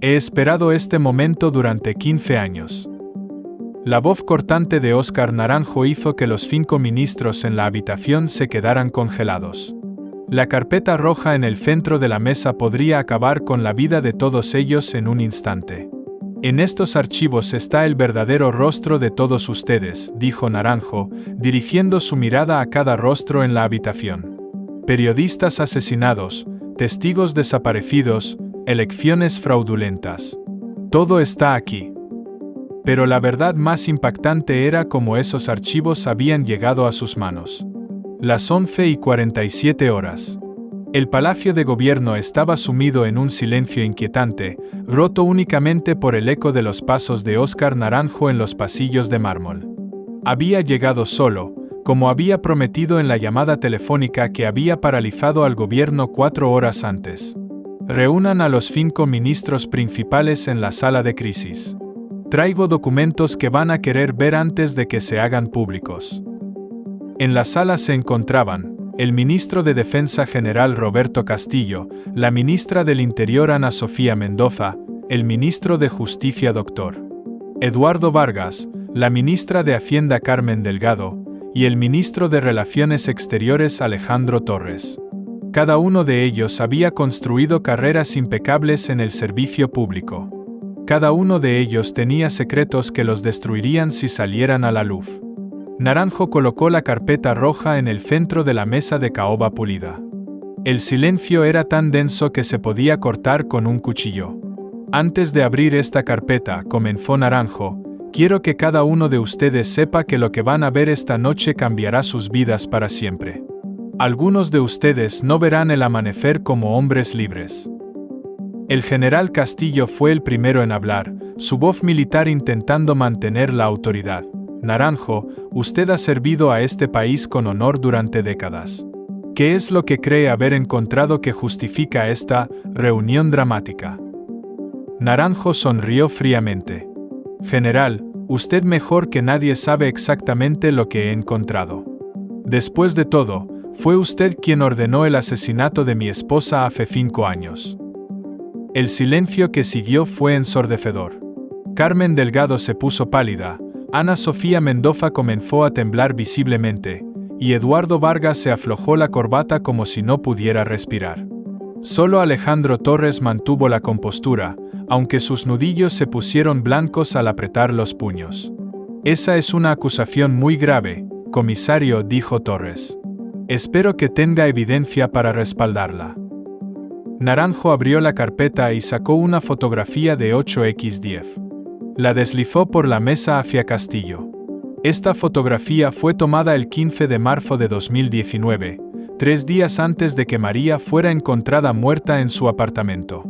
He esperado este momento durante 15 años. La voz cortante de Óscar Naranjo hizo que los 5 ministros en la habitación se quedaran congelados. La carpeta roja en el centro de la mesa podría acabar con la vida de todos ellos en un instante. En estos archivos está el verdadero rostro de todos ustedes, dijo Naranjo, dirigiendo su mirada a cada rostro en la habitación. Periodistas asesinados, testigos desaparecidos, elecciones fraudulentas. Todo está aquí. Pero la verdad más impactante era cómo esos archivos habían llegado a sus manos. Las 11:47 horas. El Palacio de Gobierno estaba sumido en un silencio inquietante, roto únicamente por el eco de los pasos de Óscar Naranjo en los pasillos de mármol. Había llegado solo, como había prometido en la llamada telefónica que había paralizado al gobierno 4 horas antes. Reúnan a los 5 ministros principales en la sala de crisis. Traigo documentos que van a querer ver antes de que se hagan públicos. En la sala se encontraban el ministro de Defensa General Roberto Castillo, la ministra del Interior Ana Sofía Mendoza, el ministro de Justicia Dr. Eduardo Vargas, la ministra de Hacienda Carmen Delgado, y el ministro de Relaciones Exteriores Alejandro Torres. Cada uno de ellos había construido carreras impecables en el servicio público. Cada uno de ellos tenía secretos que los destruirían si salieran a la luz. Naranjo colocó la carpeta roja en el centro de la mesa de caoba pulida. El silencio era tan denso que se podía cortar con un cuchillo. Antes de abrir esta carpeta, comenzó Naranjo, quiero que cada uno de ustedes sepa que lo que van a ver esta noche cambiará sus vidas para siempre. Algunos de ustedes no verán el amanecer como hombres libres. El general Castillo fue el primero en hablar, su voz militar intentando mantener la autoridad. Naranjo, usted ha servido a este país con honor durante décadas. ¿Qué es lo que cree haber encontrado que justifica esta reunión dramática? Naranjo sonrió fríamente. General, usted mejor que nadie sabe exactamente lo que he encontrado. Después de todo, fue usted quien ordenó el asesinato de mi esposa hace 5 años. El silencio que siguió fue ensordecedor. Carmen Delgado se puso pálida, Ana Sofía Mendoza comenzó a temblar visiblemente, y Eduardo Vargas se aflojó la corbata como si no pudiera respirar. Solo Alejandro Torres mantuvo la compostura, aunque sus nudillos se pusieron blancos al apretar los puños. Esa es una acusación muy grave, comisario, dijo Torres. Espero que tenga evidencia para respaldarla. Naranjo abrió la carpeta y sacó una fotografía de 8x10. La deslizó por la mesa hacia Castillo. Esta fotografía fue tomada el 15 de marzo de 2019, 3 días antes de que María fuera encontrada muerta en su apartamento.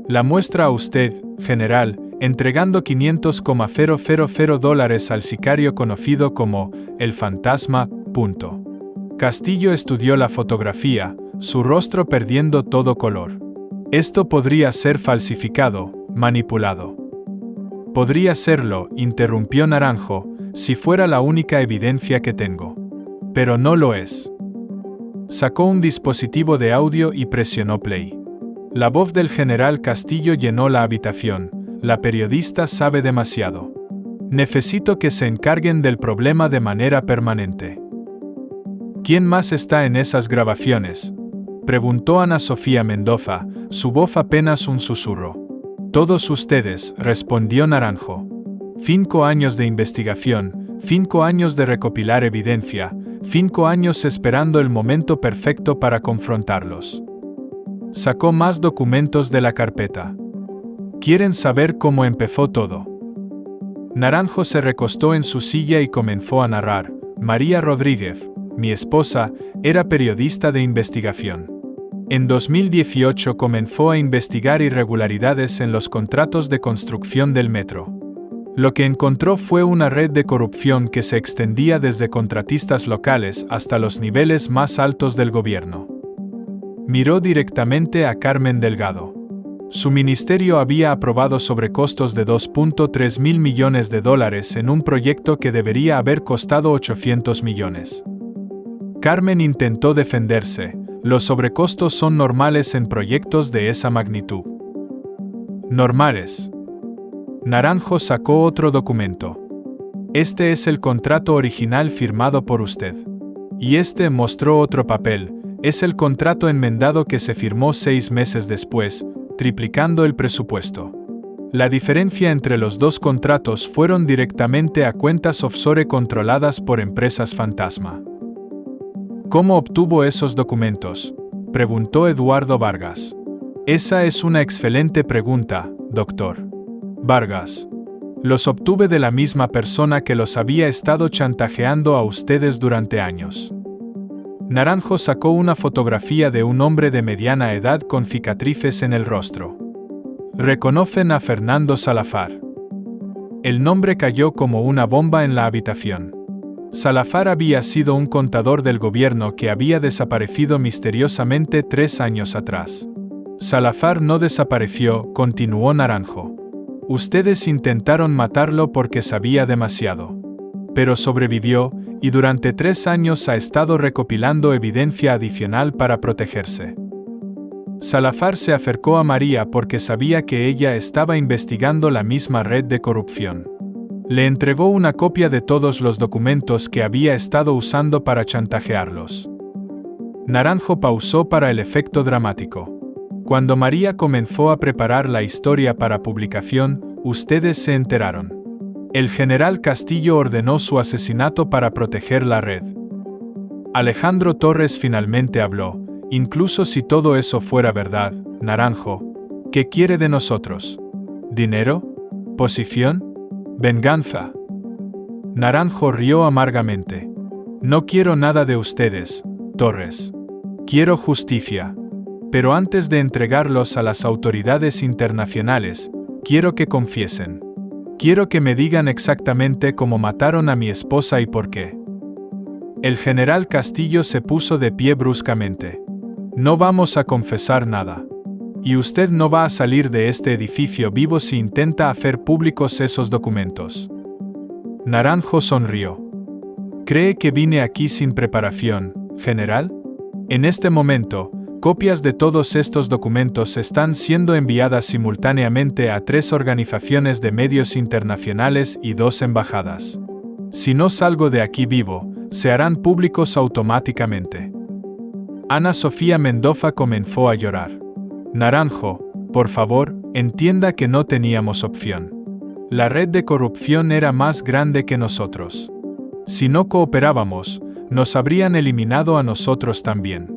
La muestra a usted, general, entregando $500,000 al sicario conocido como el Fantasma. Castillo estudió la fotografía, su rostro perdiendo todo color. Esto podría ser falsificado, manipulado. Podría serlo, interrumpió Naranjo, si fuera la única evidencia que tengo. Pero no lo es. Sacó un dispositivo de audio y presionó play. La voz del general Castillo llenó la habitación. La periodista sabe demasiado. Necesito que se encarguen del problema de manera permanente. ¿Quién más está en esas grabaciones?, preguntó Ana Sofía Mendoza, su voz apenas un susurro. Todos ustedes, respondió Naranjo. 5 años de investigación, 5 años de recopilar evidencia, 5 años esperando el momento perfecto para confrontarlos. Sacó más documentos de la carpeta. ¿Quieren saber cómo empezó todo? Naranjo se recostó en su silla y comenzó a narrar. María Rodríguez, mi esposa, era periodista de investigación. En 2018 comenzó a investigar irregularidades en los contratos de construcción del metro. Lo que encontró fue una red de corrupción que se extendía desde contratistas locales hasta los niveles más altos del gobierno. Miró directamente a Carmen Delgado. Su ministerio había aprobado sobrecostos de $2.3 mil millones en un proyecto que debería haber costado 800 millones. Carmen intentó defenderse. Los sobrecostos son normales en proyectos de esa magnitud. Normales. Naranjo sacó otro documento. Este es el contrato original firmado por usted. Y este mostró otro papel. Es el contrato enmendado que se firmó 6 meses después, triplicando el presupuesto. La diferencia entre los dos contratos fueron directamente a cuentas offshore controladas por empresas fantasma. ¿Cómo obtuvo esos documentos?, preguntó Eduardo Vargas. Esa es una excelente pregunta, doctor Vargas. Los obtuve de la misma persona que los había estado chantajeando a ustedes durante años. Naranjo sacó una fotografía de un hombre de mediana edad con cicatrices en el rostro. Reconocen a Fernando Salazar. El nombre cayó como una bomba en la habitación. Salazar había sido un contador del gobierno que había desaparecido misteriosamente 3 años atrás. Salazar no desapareció, continuó Naranjo. Ustedes intentaron matarlo porque sabía demasiado. Pero sobrevivió, y durante 3 años ha estado recopilando evidencia adicional para protegerse. Salazar se acercó a María porque sabía que ella estaba investigando la misma red de corrupción. Le entregó una copia de todos los documentos que había estado usando para chantajearlos. Naranjo pausó para el efecto dramático. Cuando María comenzó a preparar la historia para publicación, ustedes se enteraron. El general Castillo ordenó su asesinato para proteger la red. Alejandro Torres finalmente habló. Incluso si todo eso fuera verdad, Naranjo, ¿qué quiere de nosotros? ¿Dinero? ¿Posición? ¿Venganza? Naranjo rió amargamente. No quiero nada de ustedes, Torres. Quiero justicia. Pero antes de entregarlos a las autoridades internacionales, quiero que confiesen. Quiero que me digan exactamente cómo mataron a mi esposa y por qué. El general Castillo se puso de pie bruscamente. No vamos a confesar nada. Y usted no va a salir de este edificio vivo si intenta hacer públicos esos documentos. Naranjo sonrió. ¿Cree que vine aquí sin preparación, general? En este momento, copias de todos estos documentos están siendo enviadas simultáneamente a 3 organizaciones de medios internacionales y 2 embajadas. Si no salgo de aquí vivo, se harán públicos automáticamente. Ana Sofía Mendoza comenzó a llorar. Naranjo, por favor, entienda que no teníamos opción. La red de corrupción era más grande que nosotros. Si no cooperábamos, nos habrían eliminado a nosotros también.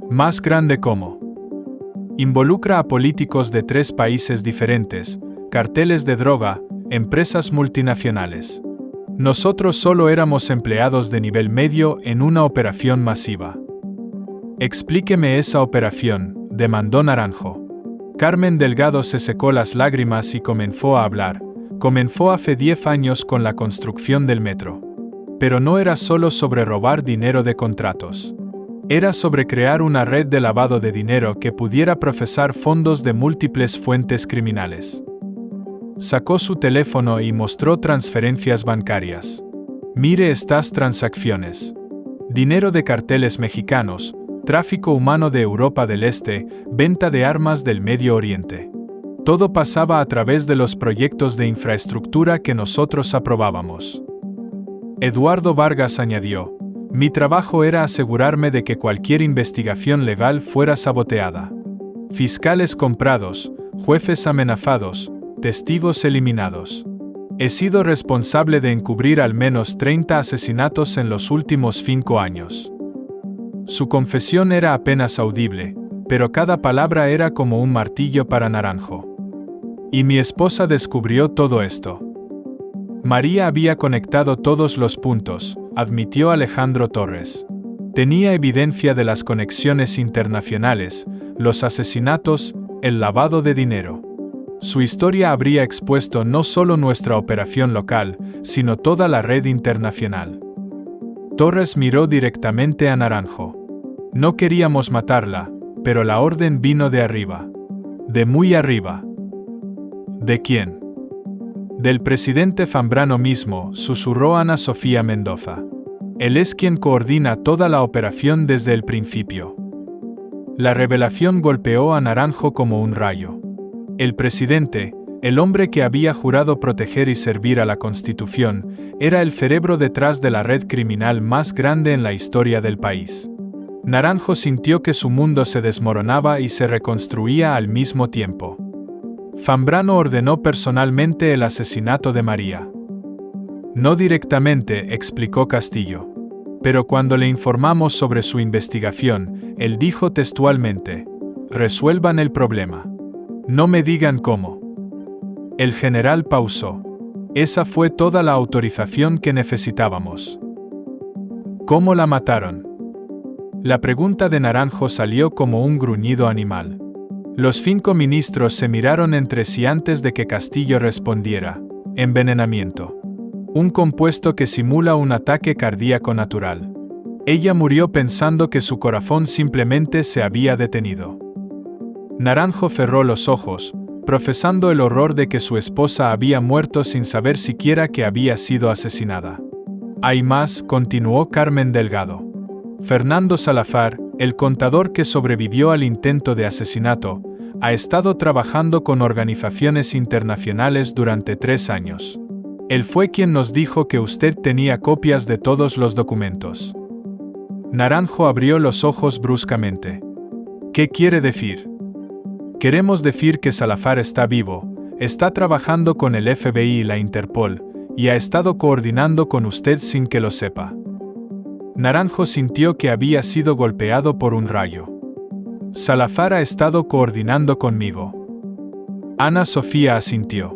¿Más grande cómo? Involucra a políticos de 3 países diferentes, carteles de droga, empresas multinacionales. Nosotros solo éramos empleados de nivel medio en una operación masiva. Explíqueme esa operación, demandó Naranjo. Carmen Delgado se secó las lágrimas y comenzó a hablar. Comenzó hace 10 años con la construcción del metro. Pero no era solo sobre robar dinero de contratos. Era sobre crear una red de lavado de dinero que pudiera procesar fondos de múltiples fuentes criminales. Sacó su teléfono y mostró transferencias bancarias. Mire estas transacciones. Dinero de carteles mexicanos, tráfico humano de Europa del Este, venta de armas del Medio Oriente. Todo pasaba a través de los proyectos de infraestructura que nosotros aprobábamos. Eduardo Vargas añadió: mi trabajo era asegurarme de que cualquier investigación legal fuera saboteada. Fiscales comprados, jueces amenazados, testigos eliminados. He sido responsable de encubrir al menos 30 asesinatos en los últimos 5 años. Su confesión era apenas audible, pero cada palabra era como un martillo para Naranjo. Y mi esposa descubrió todo esto. María había conectado todos los puntos, admitió Alejandro Torres. Tenía evidencia de las conexiones internacionales, los asesinatos, el lavado de dinero. Su historia habría expuesto no solo nuestra operación local, sino toda la red internacional. Torres miró directamente a Naranjo. No queríamos matarla, pero la orden vino de arriba. De muy arriba. ¿De quién? Del presidente Zambrano mismo, susurró Ana Sofía Mendoza. Él es quien coordina toda la operación desde el principio. La revelación golpeó a Naranjo como un rayo. El presidente, el hombre que había jurado proteger y servir a la Constitución, era el cerebro detrás de la red criminal más grande en la historia del país. Naranjo sintió que su mundo se desmoronaba y se reconstruía al mismo tiempo. Zambrano ordenó personalmente el asesinato de María. No directamente, explicó Castillo. Pero cuando le informamos sobre su investigación, él dijo textualmente: resuelvan el problema. No me digan cómo. El general pausó. Esa fue toda la autorización que necesitábamos. ¿Cómo la mataron? La pregunta de Naranjo salió como un gruñido animal. Los 5 ministros se miraron entre sí antes de que Castillo respondiera: envenenamiento. Un compuesto que simula un ataque cardíaco natural. Ella murió pensando que su corazón simplemente se había detenido. Naranjo cerró los ojos, profesando el horror de que su esposa había muerto sin saber siquiera que había sido asesinada. Hay más, continuó Carmen Delgado. Fernando Salazar, el contador que sobrevivió al intento de asesinato, ha estado trabajando con organizaciones internacionales durante 3 años. Él fue quien nos dijo que usted tenía copias de todos los documentos. Naranjo abrió los ojos bruscamente. ¿Qué quiere decir? Queremos decir que Salazar está vivo, está trabajando con el FBI y la Interpol, y ha estado coordinando con usted sin que lo sepa. Naranjo sintió que había sido golpeado por un rayo. Salazar ha estado coordinando conmigo. Ana Sofía asintió.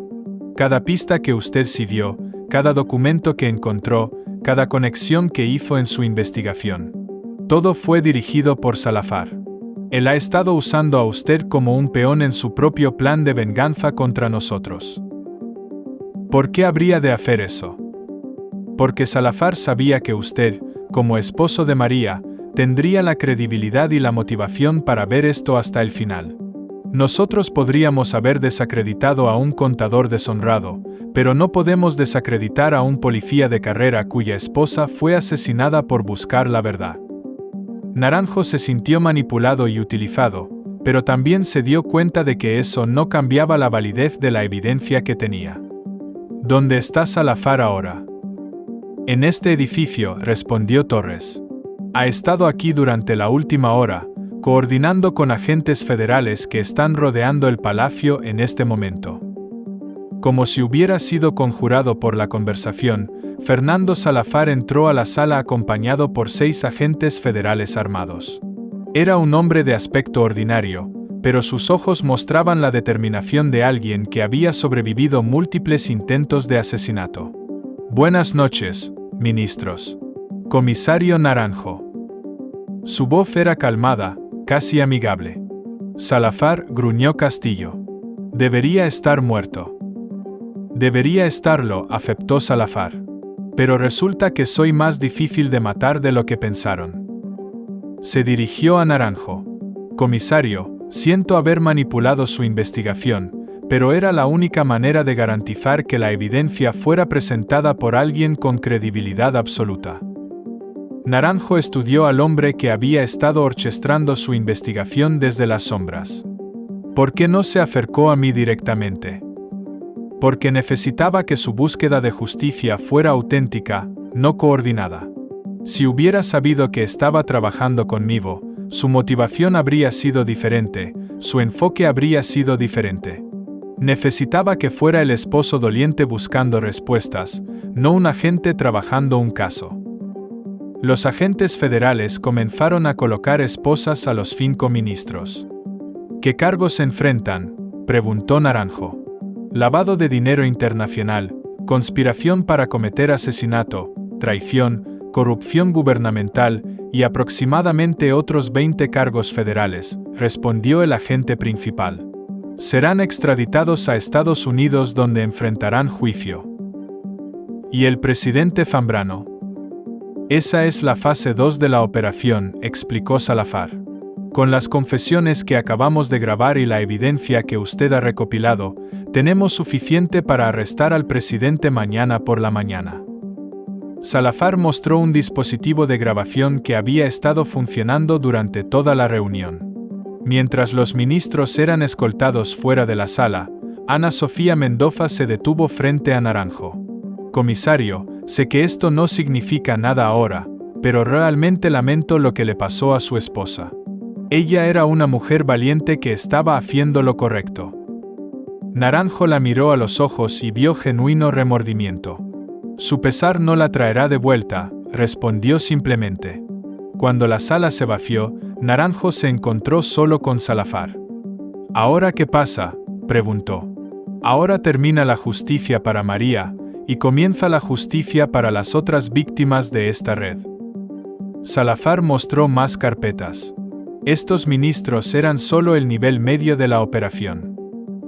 Cada pista que usted siguió, cada documento que encontró, cada conexión que hizo en su investigación. Todo fue dirigido por Salazar. Él ha estado usando a usted como un peón en su propio plan de venganza contra nosotros. ¿Por qué habría de hacer eso? Porque Salazar sabía que usted, como esposo de María, tendría la credibilidad y la motivación para ver esto hasta el final. Nosotros podríamos haber desacreditado a un contador deshonrado, pero no podemos desacreditar a un policía de carrera cuya esposa fue asesinada por buscar la verdad. Naranjo se sintió manipulado y utilizado, pero también se dio cuenta de que eso no cambiaba la validez de la evidencia que tenía. ¿Dónde está Salazar ahora? En este edificio, respondió Torres. Ha estado aquí durante la última hora, coordinando con agentes federales que están rodeando el palacio en este momento. Como si hubiera sido conjurado por la conversación, Fernando Salazar entró a la sala acompañado por 6 agentes federales armados. Era un hombre de aspecto ordinario, pero sus ojos mostraban la determinación de alguien que había sobrevivido múltiples intentos de asesinato. Buenas noches, ministros. Comisario Naranjo. Su voz era calmada, casi amigable. Salazar, gruñó Castillo. Debería estar muerto. Debería estarlo, aceptó Salazar. Pero resulta que soy más difícil de matar de lo que pensaron. Se dirigió a Naranjo. Comisario, siento haber manipulado su investigación, pero era la única manera de garantizar que la evidencia fuera presentada por alguien con credibilidad absoluta. Naranjo estudió al hombre que había estado orquestando su investigación desde las sombras. ¿Por qué no se acercó a mí directamente? Porque necesitaba que su búsqueda de justicia fuera auténtica, no coordinada. Si hubiera sabido que estaba trabajando conmigo, su motivación habría sido diferente, su enfoque habría sido diferente. Necesitaba que fuera el esposo doliente buscando respuestas, no un agente trabajando un caso. Los agentes federales comenzaron a colocar esposas a los 5 ministros. ¿Qué cargos enfrentan?, preguntó Naranjo. Lavado de dinero internacional, conspiración para cometer asesinato, traición, corrupción gubernamental y aproximadamente otros 20 cargos federales, respondió el agente principal. Serán extraditados a Estados Unidos donde enfrentarán juicio. ¿Y el presidente Zambrano? Esa es la fase 2 de la operación, explicó Salazar. Con las confesiones que acabamos de grabar y la evidencia que usted ha recopilado, tenemos suficiente para arrestar al presidente mañana por la mañana. Salazar mostró un dispositivo de grabación que había estado funcionando durante toda la reunión. Mientras los ministros eran escoltados fuera de la sala, Ana Sofía Mendoza se detuvo frente a Naranjo. Comisario, sé que esto no significa nada ahora, pero realmente lamento lo que le pasó a su esposa. Ella era una mujer valiente que estaba haciendo lo correcto. Naranjo la miró a los ojos y vio genuino remordimiento. Su pesar no la traerá de vuelta, respondió simplemente. Cuando la sala se vació, Naranjo se encontró solo con Salazar. ¿Ahora qué pasa?, preguntó. Ahora termina la justicia para María, y comienza la justicia para las otras víctimas de esta red. Salazar mostró más carpetas. Estos ministros eran solo el nivel medio de la operación.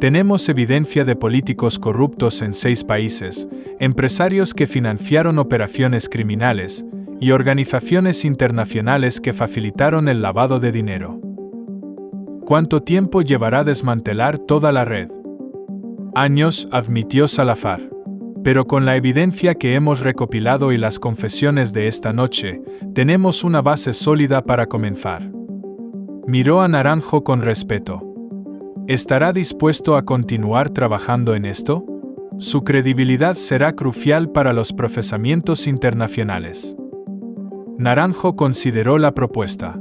Tenemos evidencia de políticos corruptos en 6 países, empresarios que financiaron operaciones criminales, y organizaciones internacionales que facilitaron el lavado de dinero. ¿Cuánto tiempo llevará desmantelar toda la red? Años, admitió Salazar. Pero con la evidencia que hemos recopilado y las confesiones de esta noche, tenemos una base sólida para comenzar. Miró a Naranjo con respeto. ¿Estará dispuesto a continuar trabajando en esto? Su credibilidad será crucial para los procesamientos internacionales. Naranjo consideró la propuesta.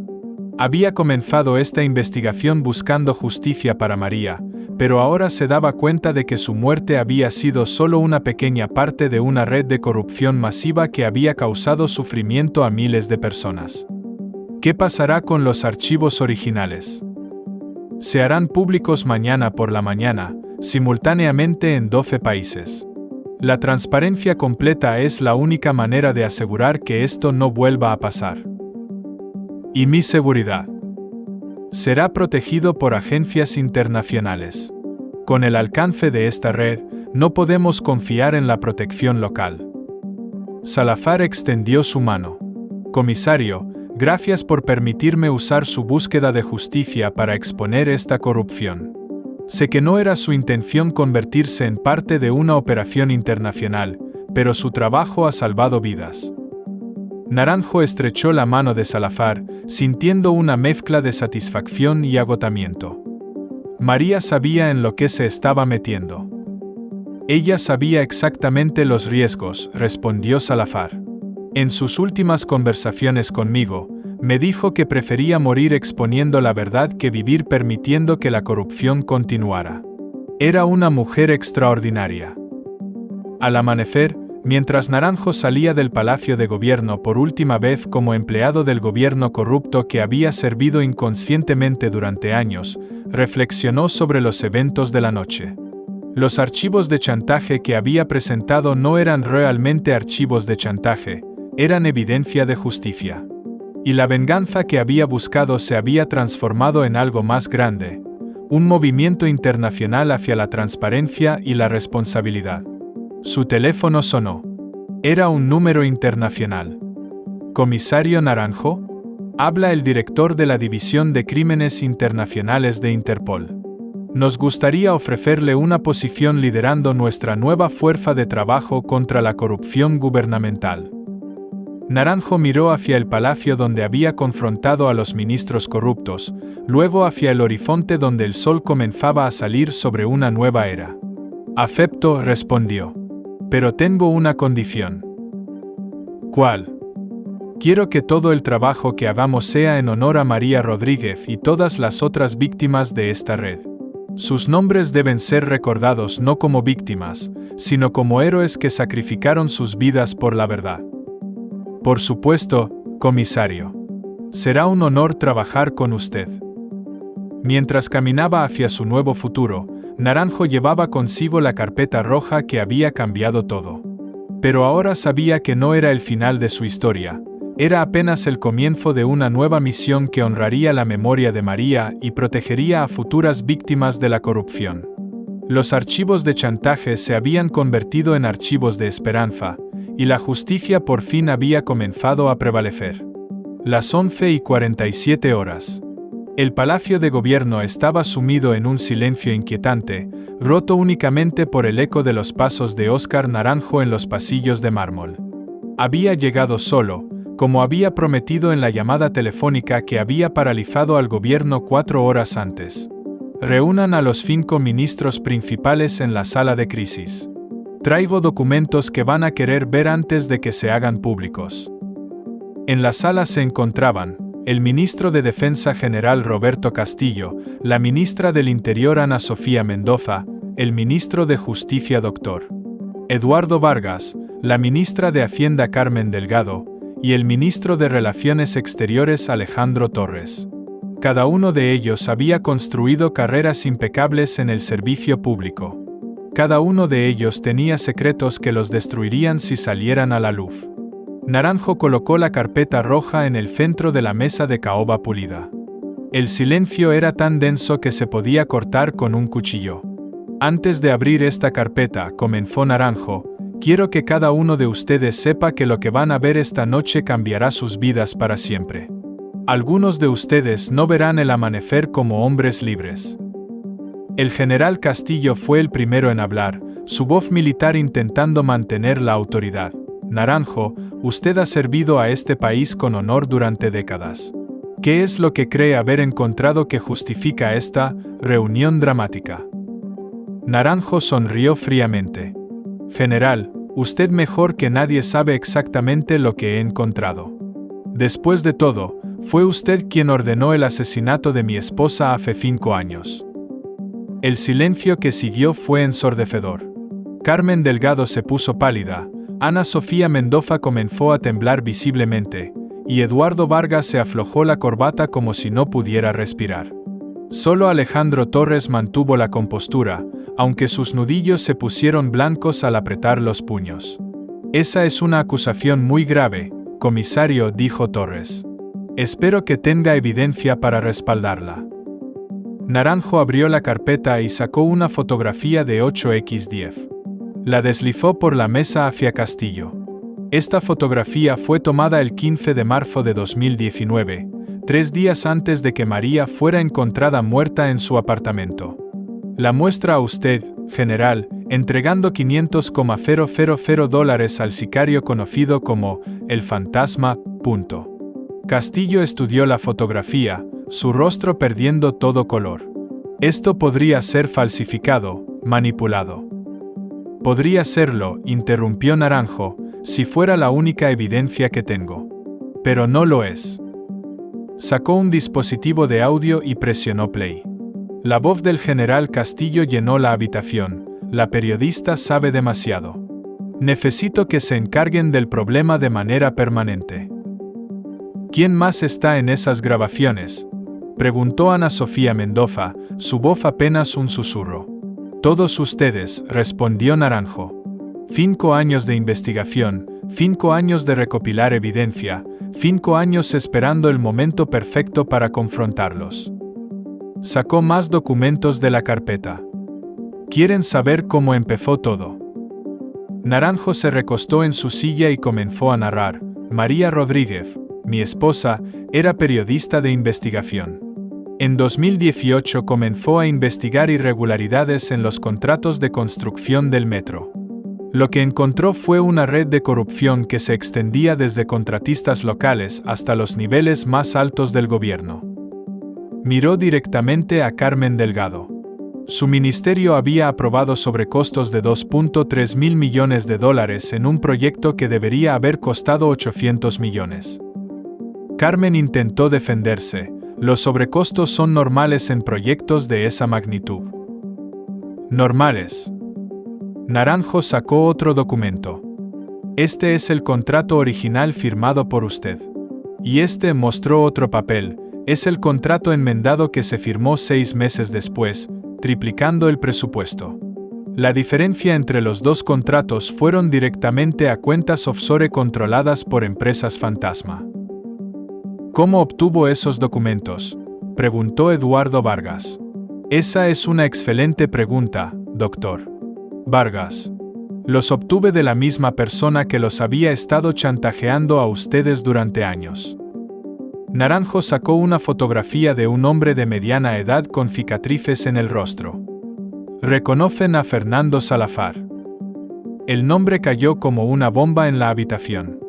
Había comenzado esta investigación buscando justicia para María, pero ahora se daba cuenta de que su muerte había sido solo una pequeña parte de una red de corrupción masiva que había causado sufrimiento a miles de personas. ¿Qué pasará con los archivos originales? Se harán públicos mañana por la mañana, simultáneamente en 12 países. La transparencia completa es la única manera de asegurar que esto no vuelva a pasar. ¿Y mi seguridad? Será protegido por agencias internacionales. Con el alcance de esta red, no podemos confiar en la protección local. Salazar extendió su mano. Comisario, gracias por permitirme usar su búsqueda de justicia para exponer esta corrupción. Sé que no era su intención convertirse en parte de una operación internacional, pero su trabajo ha salvado vidas. Naranjo estrechó la mano de Salazar, sintiendo una mezcla de satisfacción y agotamiento. María sabía en lo que se estaba metiendo. Ella sabía exactamente los riesgos, respondió Salazar. En sus últimas conversaciones conmigo, me dijo que prefería morir exponiendo la verdad que vivir permitiendo que la corrupción continuara. Era una mujer extraordinaria. Al amanecer, mientras Naranjo salía del Palacio de Gobierno por última vez como empleado del gobierno corrupto que había servido inconscientemente durante años, reflexionó sobre los eventos de la noche. Los archivos de chantaje que había presentado no eran realmente archivos de chantaje, eran evidencia de justicia. Y la venganza que había buscado se había transformado en algo más grande, un movimiento internacional hacia la transparencia y la responsabilidad. Su teléfono sonó. Era un número internacional. ¿Comisario Naranjo? Habla el director de la División de Crímenes Internacionales de Interpol. Nos gustaría ofrecerle una posición liderando nuestra nueva fuerza de trabajo contra la corrupción gubernamental. Naranjo miró hacia el palacio donde había confrontado a los ministros corruptos, luego hacia el horizonte donde el sol comenzaba a salir sobre una nueva era. Acepto, respondió. Pero tengo una condición. ¿Cuál? Quiero que todo el trabajo que hagamos sea en honor a María Rodríguez y todas las otras víctimas de esta red. Sus nombres deben ser recordados no como víctimas, sino como héroes que sacrificaron sus vidas por la verdad. Por supuesto, comisario. Será un honor trabajar con usted. Mientras caminaba hacia su nuevo futuro, Naranjo llevaba consigo la carpeta roja que había cambiado todo. Pero ahora sabía que no era el final de su historia, era apenas el comienzo de una nueva misión que honraría la memoria de María y protegería a futuras víctimas de la corrupción. Los archivos de chantaje se habían convertido en archivos de esperanza, y la justicia por fin había comenzado a prevalecer. Las 11:47 horas. El Palacio de Gobierno estaba sumido en un silencio inquietante, roto únicamente por el eco de los pasos de Óscar Naranjo en los pasillos de mármol. Había llegado solo, como había prometido en la llamada telefónica que había paralizado al gobierno 4 horas antes. Reúnan a los 5 ministros principales en la sala de crisis. Traigo documentos que van a querer ver antes de que se hagan públicos. En la sala se encontraban el ministro de Defensa General Roberto Castillo, la ministra del Interior Ana Sofía Mendoza, el ministro de Justicia Dr. Eduardo Vargas, la ministra de Hacienda Carmen Delgado, y el ministro de Relaciones Exteriores Alejandro Torres. Cada uno de ellos había construido carreras impecables en el servicio público. Cada uno de ellos tenía secretos que los destruirían si salieran a la luz. Naranjo colocó la carpeta roja en el centro de la mesa de caoba pulida. El silencio era tan denso que se podía cortar con un cuchillo. Antes de abrir esta carpeta, comenzó Naranjo, quiero que cada uno de ustedes sepa que lo que van a ver esta noche cambiará sus vidas para siempre. Algunos de ustedes no verán el amanecer como hombres libres. El general Castillo fue el primero en hablar, su voz militar intentando mantener la autoridad. Naranjo, usted ha servido a este país con honor durante décadas. ¿Qué es lo que cree haber encontrado que justifica esta reunión dramática? Naranjo sonrió fríamente. General, usted mejor que nadie sabe exactamente lo que he encontrado. Después de todo, fue usted quien ordenó el asesinato de mi esposa hace 5 años. El silencio que siguió fue ensordecedor. Carmen Delgado se puso pálida, Ana Sofía Mendoza comenzó a temblar visiblemente, y Eduardo Vargas se aflojó la corbata como si no pudiera respirar. Solo Alejandro Torres mantuvo la compostura, aunque sus nudillos se pusieron blancos al apretar los puños. Esa es una acusación muy grave, comisario, dijo Torres. Espero que tenga evidencia para respaldarla. Naranjo abrió la carpeta y sacó una fotografía de 8x10. La deslizó por la mesa hacia Castillo. Esta fotografía fue tomada el 15 de marzo de 2019, 3 días antes de que María fuera encontrada muerta en su apartamento. La muestra a usted, general, entregando $500,000 al sicario conocido como el Fantasma. Castillo estudió la fotografía, su rostro perdiendo todo color. Esto podría ser falsificado, manipulado. Podría serlo, interrumpió Naranjo, si fuera la única evidencia que tengo. Pero no lo es. Sacó un dispositivo de audio y presionó play. La voz del general Castillo llenó la habitación. La periodista sabe demasiado. Necesito que se encarguen del problema de manera permanente. ¿Quién más está en esas grabaciones?, preguntó Ana Sofía Mendoza, su voz apenas un susurro. Todos ustedes, respondió Naranjo. 5 años de investigación, 5 años de recopilar evidencia, 5 años esperando el momento perfecto para confrontarlos. Sacó más documentos de la carpeta. ¿Quieren saber cómo empezó todo? Naranjo se recostó en su silla y comenzó a narrar. María Rodríguez, mi esposa, era periodista de investigación. En 2018 comenzó a investigar irregularidades en los contratos de construcción del metro. Lo que encontró fue una red de corrupción que se extendía desde contratistas locales hasta los niveles más altos del gobierno. Miró directamente a Carmen Delgado. Su ministerio había aprobado sobrecostos de $2.3 mil millones en un proyecto que debería haber costado 800 millones. Carmen intentó defenderse. Los sobrecostos son normales en proyectos de esa magnitud. Normales. Naranjo sacó otro documento. Este es el contrato original firmado por usted. Y este mostró otro papel. Es el contrato enmendado que se firmó 6 meses después, triplicando el presupuesto. La diferencia entre los dos contratos fueron directamente a cuentas offshore controladas por empresas fantasma. ¿Cómo obtuvo esos documentos?, preguntó Eduardo Vargas. Esa es una excelente pregunta, doctor Vargas. Los obtuve de la misma persona que los había estado chantajeando a ustedes durante años. Naranjo sacó una fotografía de un hombre de mediana edad con cicatrices en el rostro. Reconocen a Fernando Salazar. El nombre cayó como una bomba en la habitación.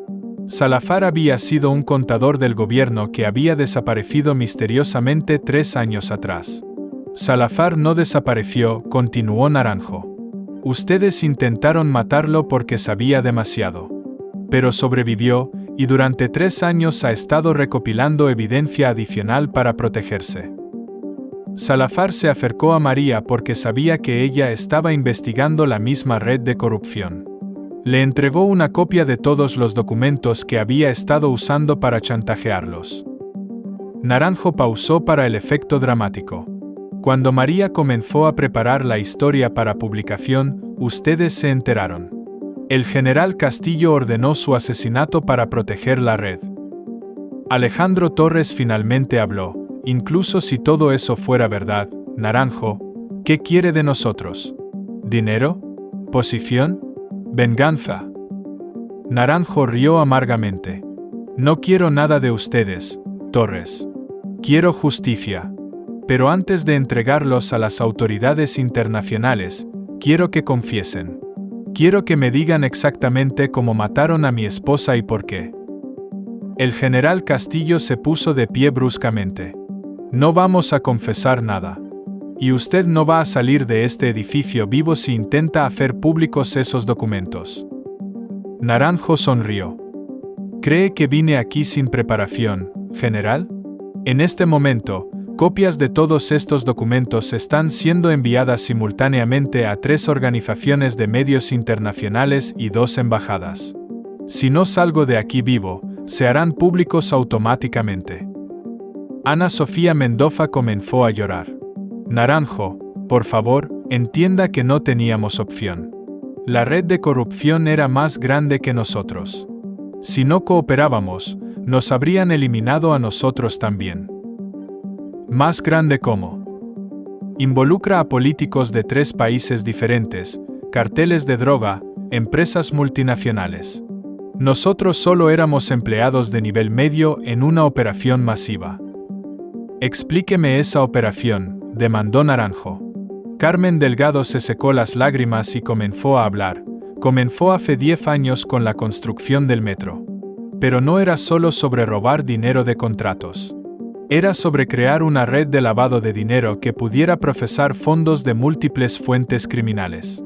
Salazar había sido un contador del gobierno que había desaparecido misteriosamente 3 años atrás. Salazar no desapareció, continuó Naranjo. Ustedes intentaron matarlo porque sabía demasiado. Pero sobrevivió, y durante 3 años ha estado recopilando evidencia adicional para protegerse. Salazar se acercó a María porque sabía que ella estaba investigando la misma red de corrupción. Le entregó una copia de todos los documentos que había estado usando para chantajearlos. Naranjo pausó para el efecto dramático. Cuando María comenzó a preparar la historia para publicación, ustedes se enteraron. El general Castillo ordenó su asesinato para proteger la red. Alejandro Torres finalmente habló. Incluso si todo eso fuera verdad, Naranjo, ¿qué quiere de nosotros? ¿Dinero? ¿Posición? ¿Venganza? Naranjo rió amargamente. No quiero nada de ustedes, Torres. Quiero justicia. Pero antes de entregarlos a las autoridades internacionales, quiero que confiesen. Quiero que me digan exactamente cómo mataron a mi esposa y por qué. El general Castillo se puso de pie bruscamente. No vamos a confesar nada. Y usted no va a salir de este edificio vivo si intenta hacer públicos esos documentos. Naranjo sonrió. ¿Cree que vine aquí sin preparación, general? En este momento, copias de todos estos documentos están siendo enviadas simultáneamente a 3 organizaciones de medios internacionales y 2 embajadas. Si no salgo de aquí vivo, se harán públicos automáticamente. Ana Sofía Mendoza comenzó a llorar. Naranjo, por favor, entienda que no teníamos opción. La red de corrupción era más grande que nosotros. Si no cooperábamos, nos habrían eliminado a nosotros también. ¿Más grande cómo? Involucra a políticos de 3 países diferentes, carteles de droga, empresas multinacionales. Nosotros solo éramos empleados de nivel medio en una operación masiva. Explíqueme esa operación, demandó Naranjo. Carmen Delgado se secó las lágrimas y comenzó a hablar. Comenzó hace 10 años con la construcción del metro. Pero no era solo sobre robar dinero de contratos. Era sobre crear una red de lavado de dinero que pudiera procesar fondos de múltiples fuentes criminales.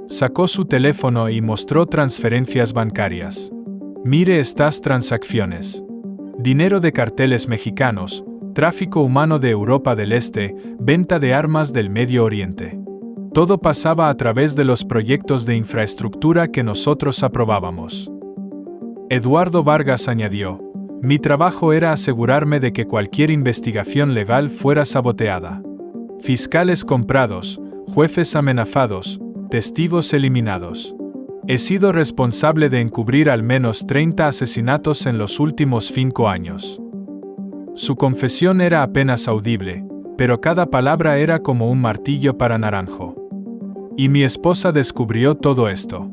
Sacó su teléfono y mostró transferencias bancarias. Mire estas transacciones. Dinero de carteles mexicanos, tráfico humano de Europa del Este, venta de armas del Medio Oriente. Todo pasaba a través de los proyectos de infraestructura que nosotros aprobábamos. Eduardo Vargas añadió: mi trabajo era asegurarme de que cualquier investigación legal fuera saboteada. Fiscales comprados, jueces amenazados, testigos eliminados. He sido responsable de encubrir al menos 30 asesinatos en los últimos 5 años. Su confesión era apenas audible, pero cada palabra era como un martillo para Naranjo. Y mi esposa descubrió todo esto.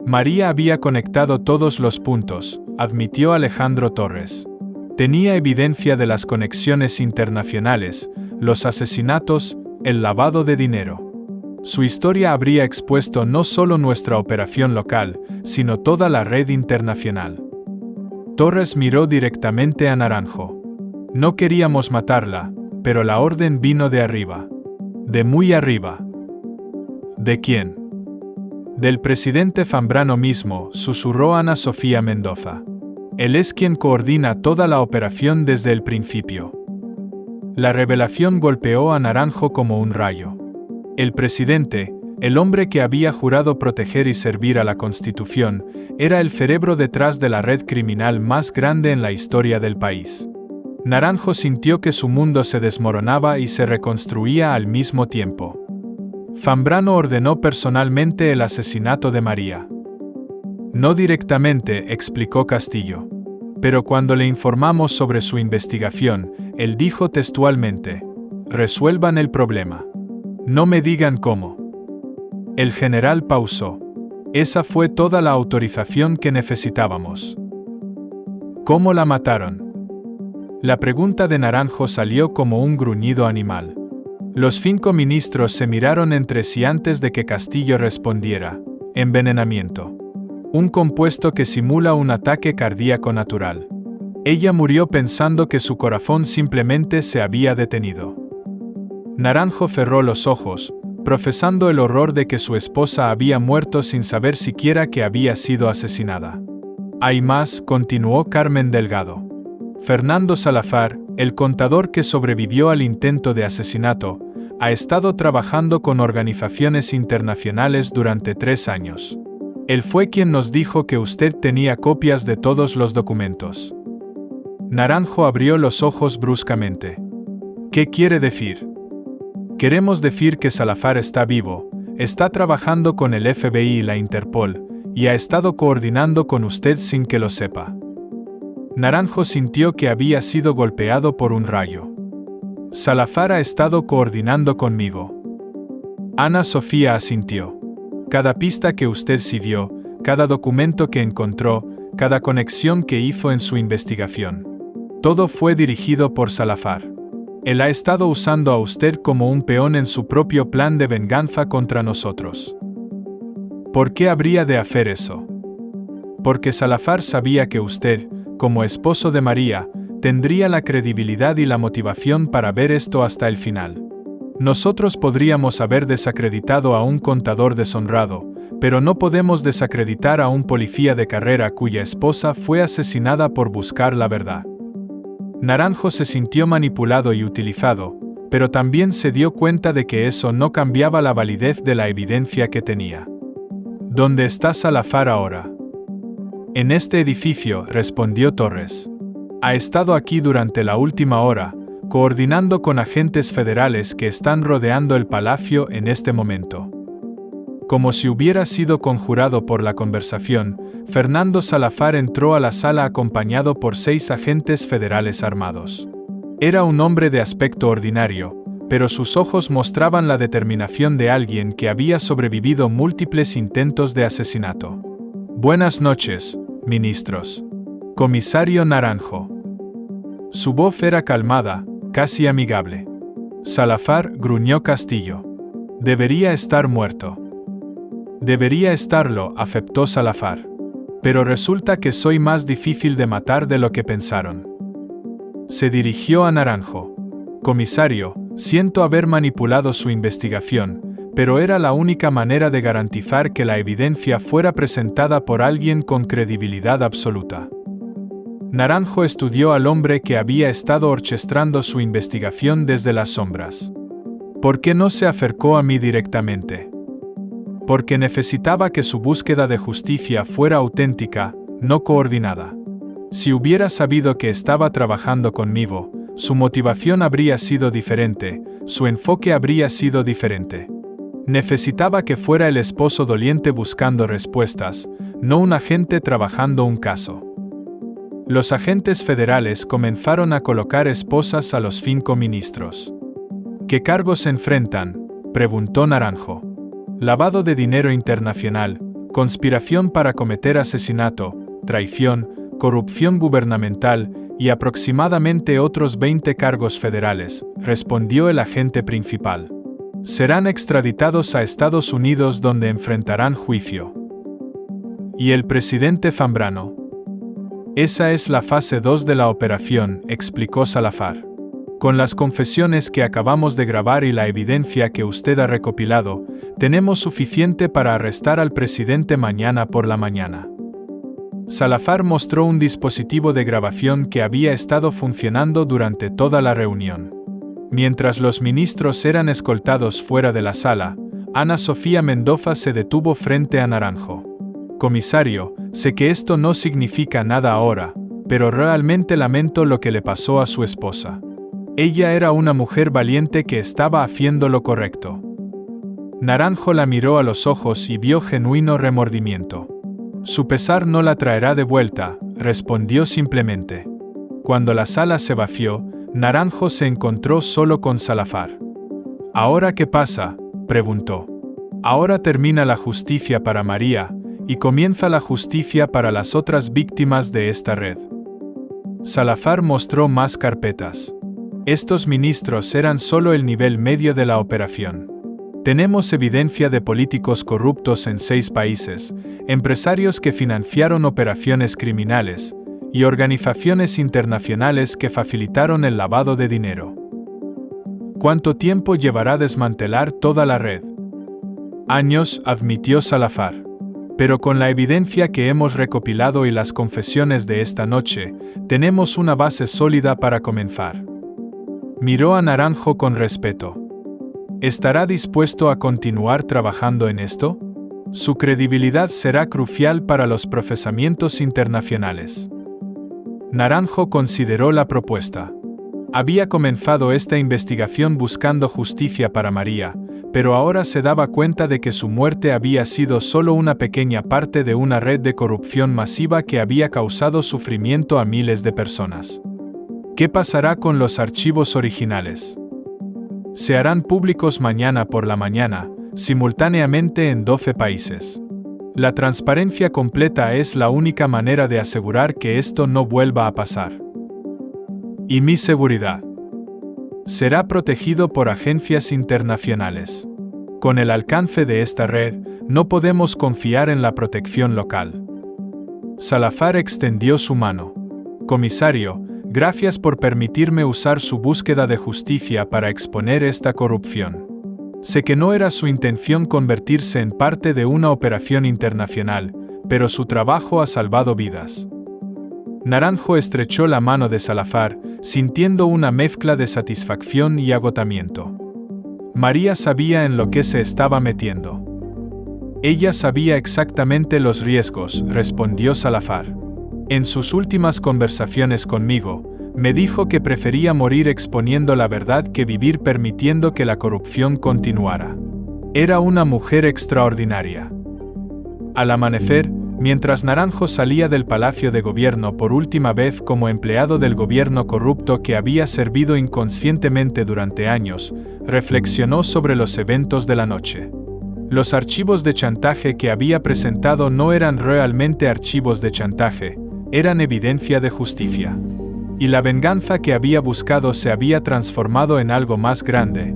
María había conectado todos los puntos, admitió Alejandro Torres. Tenía evidencia de las conexiones internacionales, los asesinatos, el lavado de dinero. Su historia habría expuesto no solo nuestra operación local, sino toda la red internacional. Torres miró directamente a Naranjo. No queríamos matarla, pero la orden vino de arriba. De muy arriba. ¿De quién? Del presidente Zambrano mismo, susurró Ana Sofía Mendoza. Él es quien coordina toda la operación desde el principio. La revelación golpeó a Naranjo como un rayo. El presidente, el hombre que había jurado proteger y servir a la Constitución, era el cerebro detrás de la red criminal más grande en la historia del país. Naranjo sintió que su mundo se desmoronaba y se reconstruía al mismo tiempo. Zambrano ordenó personalmente el asesinato de María. No directamente, explicó Castillo. Pero cuando le informamos sobre su investigación, él dijo textualmente: resuelvan el problema. No me digan cómo. El general pausó. Esa fue toda la autorización que necesitábamos. ¿Cómo la mataron? La pregunta de Naranjo salió como un gruñido animal. Los 5 ministros se miraron entre sí antes de que Castillo respondiera: envenenamiento. Un compuesto que simula un ataque cardíaco natural. Ella murió pensando que su corazón simplemente se había detenido. Naranjo cerró los ojos, profesando el horror de que su esposa había muerto sin saber siquiera que había sido asesinada. Hay más, continuó Carmen Delgado. Fernando Salazar, el contador que sobrevivió al intento de asesinato, ha estado trabajando con organizaciones internacionales durante 3 años. Él fue quien nos dijo que usted tenía copias de todos los documentos. Naranjo abrió los ojos bruscamente. ¿Qué quiere decir? Queremos decir que Salazar está vivo, está trabajando con el FBI y la Interpol, y ha estado coordinando con usted sin que lo sepa. Naranjo sintió que había sido golpeado por un rayo. Salazar ha estado coordinando conmigo. Ana Sofía asintió. Cada pista que usted siguió, cada documento que encontró, cada conexión que hizo en su investigación. Todo fue dirigido por Salazar. Él ha estado usando a usted como un peón en su propio plan de venganza contra nosotros. ¿Por qué habría de hacer eso? Porque Salazar sabía que usted, como esposo de María, tendría la credibilidad y la motivación para ver esto hasta el final. Nosotros podríamos haber desacreditado a un contador deshonrado, pero no podemos desacreditar a un policía de carrera cuya esposa fue asesinada por buscar la verdad. Naranjo se sintió manipulado y utilizado, pero también se dio cuenta de que eso no cambiaba la validez de la evidencia que tenía. ¿Dónde está Salazar ahora? En este edificio, respondió Torres. Ha estado aquí durante la última hora, coordinando con agentes federales que están rodeando el palacio en este momento. Como si hubiera sido conjurado por la conversación, Fernando Salazar entró a la sala acompañado por 6 agentes federales armados. Era un hombre de aspecto ordinario, pero sus ojos mostraban la determinación de alguien que había sobrevivido múltiples intentos de asesinato. Buenas noches, ministros. Comisario Naranjo. Su voz era calmada, casi amigable. Salazar, gruñó Castillo. Debería estar muerto. Debería estarlo, aceptó Salazar. Pero resulta que soy más difícil de matar de lo que pensaron. Se dirigió a Naranjo. Comisario, siento haber manipulado su investigación, pero era la única manera de garantizar que la evidencia fuera presentada por alguien con credibilidad absoluta. Naranjo estudió al hombre que había estado orquestando su investigación desde las sombras. ¿Por qué no se acercó a mí directamente? Porque necesitaba que su búsqueda de justicia fuera auténtica, no coordinada. Si hubiera sabido que estaba trabajando conmigo, su motivación habría sido diferente, su enfoque habría sido diferente. Necesitaba que fuera el esposo doliente buscando respuestas, no un agente trabajando un caso. Los agentes federales comenzaron a colocar esposas a los 5 ministros. ¿Qué cargos enfrentan?, preguntó Naranjo. Lavado de dinero internacional, conspiración para cometer asesinato, traición, corrupción gubernamental y aproximadamente otros 20 cargos federales, respondió el agente principal. Serán extraditados a Estados Unidos donde enfrentarán juicio. ¿Y el presidente Zambrano? Esa es la fase 2 de la operación, explicó Salazar. Con las confesiones que acabamos de grabar y la evidencia que usted ha recopilado, tenemos suficiente para arrestar al presidente mañana por la mañana. Salazar mostró un dispositivo de grabación que había estado funcionando durante toda la reunión. Mientras los ministros eran escoltados fuera de la sala, Ana Sofía Mendoza se detuvo frente a Naranjo. Comisario, sé que esto no significa nada ahora, pero realmente lamento lo que le pasó a su esposa. Ella era una mujer valiente que estaba haciendo lo correcto. Naranjo la miró a los ojos y vio genuino remordimiento. Su pesar no la traerá de vuelta, respondió simplemente. Cuando la sala se vació, Naranjo se encontró solo con Salazar. ¿Ahora qué pasa?, preguntó. Ahora termina la justicia para María, y comienza la justicia para las otras víctimas de esta red. Salazar mostró más carpetas. Estos ministros eran solo el nivel medio de la operación. Tenemos evidencia de políticos corruptos en 6 países, empresarios que financiaron operaciones criminales, y organizaciones internacionales que facilitaron el lavado de dinero. ¿Cuánto tiempo llevará desmantelar toda la red? Años, admitió Salazar. Pero con la evidencia que hemos recopilado y las confesiones de esta noche, tenemos una base sólida para comenzar. Miró a Naranjo con respeto. ¿Estará dispuesto a continuar trabajando en esto? Su credibilidad será crucial para los procesamientos internacionales. Naranjo consideró la propuesta. Había comenzado esta investigación buscando justicia para María, pero ahora se daba cuenta de que su muerte había sido solo una pequeña parte de una red de corrupción masiva que había causado sufrimiento a miles de personas. ¿Qué pasará con los archivos originales? Se harán públicos mañana por la mañana, simultáneamente en 12 países. La transparencia completa es la única manera de asegurar que esto no vuelva a pasar. ¿Y mi seguridad? Será protegido por agencias internacionales. Con el alcance de esta red, no podemos confiar en la protección local. Salazar extendió su mano. Comisario, gracias por permitirme usar su búsqueda de justicia para exponer esta corrupción. Sé que no era su intención convertirse en parte de una operación internacional, pero su trabajo ha salvado vidas. Naranjo estrechó la mano de Salazar, sintiendo una mezcla de satisfacción y agotamiento. María sabía en lo que se estaba metiendo. Ella sabía exactamente los riesgos, respondió Salazar. En sus últimas conversaciones conmigo, me dijo que prefería morir exponiendo la verdad que vivir permitiendo que la corrupción continuara. Era una mujer extraordinaria. Al amanecer, mientras Naranjo salía del Palacio de Gobierno por última vez como empleado del gobierno corrupto que había servido inconscientemente durante años, reflexionó sobre los eventos de la noche. Los archivos de chantaje que había presentado no eran realmente archivos de chantaje, eran evidencia de justicia. Y la venganza que había buscado se había transformado en algo más grande,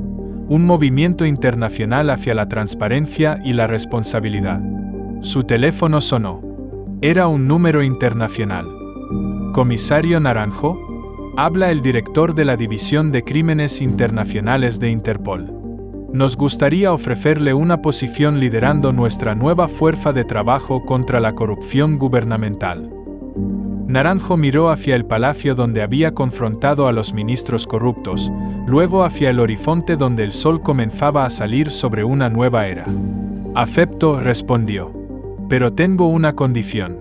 un movimiento internacional hacia la transparencia y la responsabilidad. Su teléfono sonó. Era un número internacional. ¿Comisario Naranjo? Habla el director de la División de Crímenes Internacionales de Interpol. Nos gustaría ofrecerle una posición liderando nuestra nueva fuerza de trabajo contra la corrupción gubernamental. Naranjo miró hacia el palacio donde había confrontado a los ministros corruptos, luego hacia el horizonte donde el sol comenzaba a salir sobre una nueva era. Acepto, respondió. Pero tengo una condición.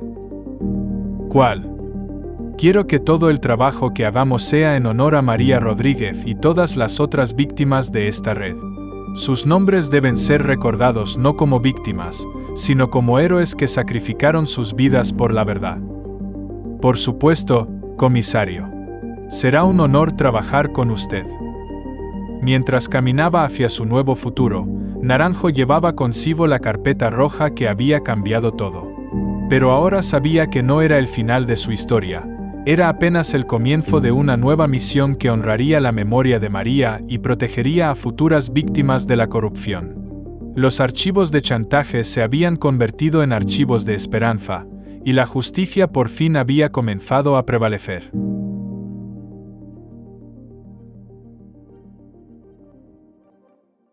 ¿Cuál? Quiero que todo el trabajo que hagamos sea en honor a María Rodríguez y todas las otras víctimas de esta red. Sus nombres deben ser recordados no como víctimas, sino como héroes que sacrificaron sus vidas por la verdad. Por supuesto, comisario. Será un honor trabajar con usted. Mientras caminaba hacia su nuevo futuro, Naranjo llevaba consigo la carpeta roja que había cambiado todo. Pero ahora sabía que no era el final de su historia, era apenas el comienzo de una nueva misión que honraría la memoria de María y protegería a futuras víctimas de la corrupción. Los archivos de chantaje se habían convertido en archivos de esperanza, y la justicia por fin había comenzado a prevalecer.